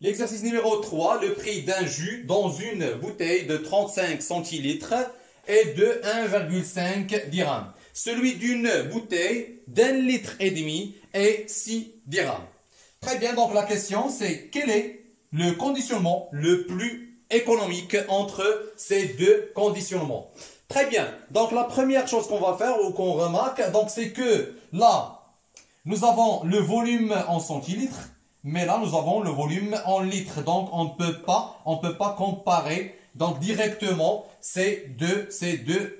L'exercice numéro 3, le prix d'un jus dans une bouteille de 35 centilitres est de 1,5 dirhams. Celui d'une bouteille d'1,5 litre est 6 dirhams. Très bien, donc la question c'est quel est le conditionnement le plus économique entre ces deux conditionnements? Très bien, donc la première chose qu'on va faire ou qu'on remarque, donc c'est que là, nous avons le volume en centilitres, mais là nous avons le volume en litres. Donc on ne peut pas comparer donc directement ces deux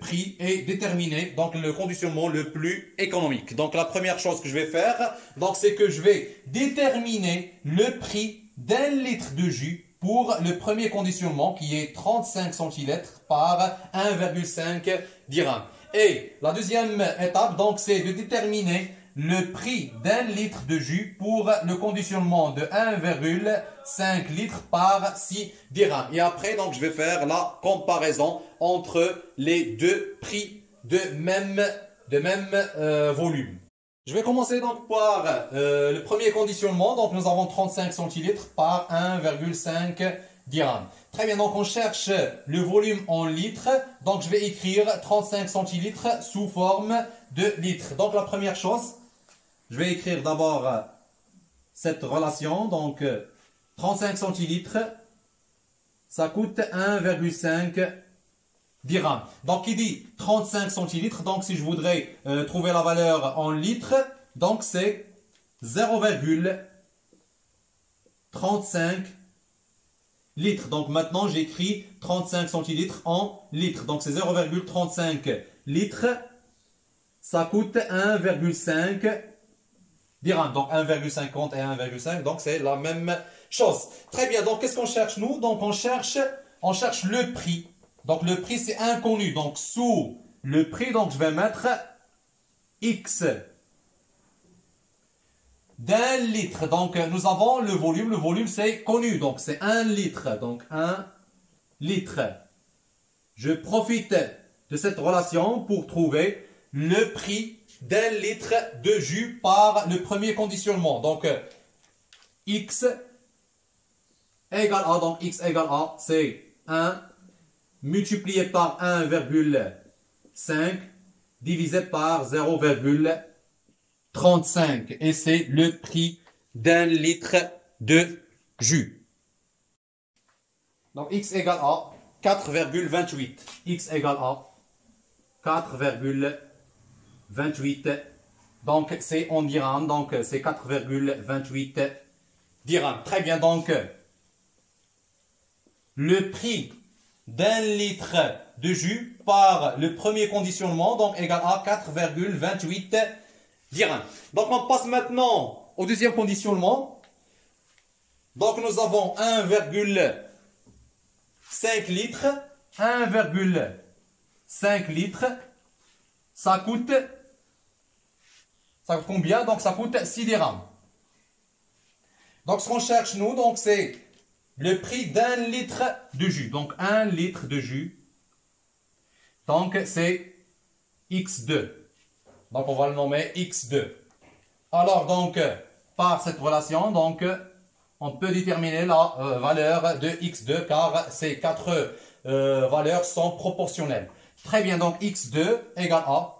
prix et déterminer donc le conditionnement le plus économique. Donc la première chose que je vais faire, donc c'est que je vais déterminer le prix d'1 litre de jus pour le premier conditionnement qui est 35 centilitres par 1,5 dirham. Et la deuxième étape, donc, c'est de déterminer le prix d'1 litre de jus pour le conditionnement de 1,5 litre par 6 dirhams. Et après, donc, je vais faire la comparaison entre les deux prix de même volume. Je vais commencer donc par le premier conditionnement. Donc nous avons 35 centilitres par 1,5 dirhams. Très bien, donc on cherche le volume en litres. Donc je vais écrire 35 centilitres sous forme de litres. Donc la première chose, je vais écrire d'abord cette relation. Donc 35 centilitres, ça coûte 1,5 dirhams. Donc, il dit 35 centilitres. Donc, si je voudrais trouver la valeur en litres, donc c'est 0,35 litres. Donc, maintenant, j'écris 35 centilitres en litres. Donc, c'est 0,35 litres. Ça coûte 1,5 dirhams. Donc, 1,50 et 1,5. Donc, c'est la même chose. Très bien. Donc, qu'est-ce qu'on cherche, nous? Donc, on cherche le prix. Donc, le prix, c'est inconnu. Donc, sous le prix, donc, je vais mettre X d'1 litre. Donc, nous avons le volume. Le volume, c'est connu. Donc, c'est 1 litre. Donc, 1 litre. Je profite de cette relation pour trouver le prix d'1 litre de jus par le premier conditionnement. Donc, X égale A. Donc, X égale A, c'est 1 multiplié par 1,5 divisé par 0,35. Et c'est le prix d'1 litre de jus. Donc X égale à 4,28. X égale à 4,28. Donc c'est en dirhams. Donc c'est 4,28 dirhams. Très bien. Donc le prix d'1 litre de jus par le premier conditionnement, donc égal à 4,28 dirhams. Donc on passe maintenant au deuxième conditionnement. Donc nous avons 1,5 litres. 1,5 litres. Ça coûte combien? Donc ça coûte 6 dirhams. Donc ce qu'on cherche nous, donc c'est le prix d'1 litre de jus. Donc 1 litre de jus. Donc c'est X2. Donc on va le nommer X2. Alors donc par cette relation, donc on peut déterminer la valeur de X2 car ces quatre valeurs sont proportionnelles. Très bien, donc X2 égale à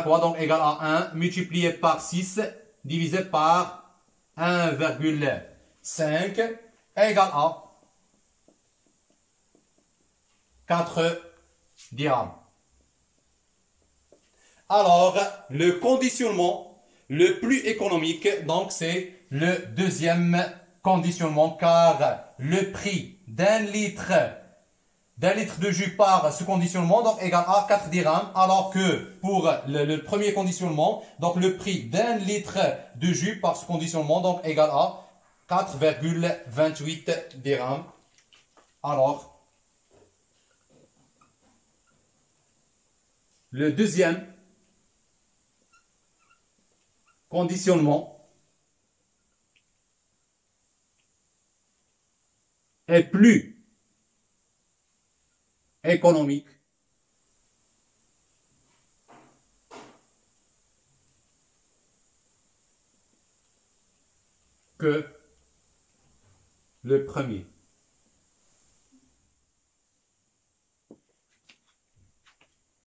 quoi? Donc égale à 1 multiplié par 6 divisé par 1,5 égale à 4 dirhams. Alors, le conditionnement le plus économique, donc c'est le deuxième conditionnement car le prix d'1 litre de jus par ce conditionnement donc égale à 4 dirhams, alors que pour le premier conditionnement, donc le prix d'1 litre de jus par ce conditionnement donc égale à 4,28 dirhams. Alors, le deuxième conditionnement est plus économique que le premier.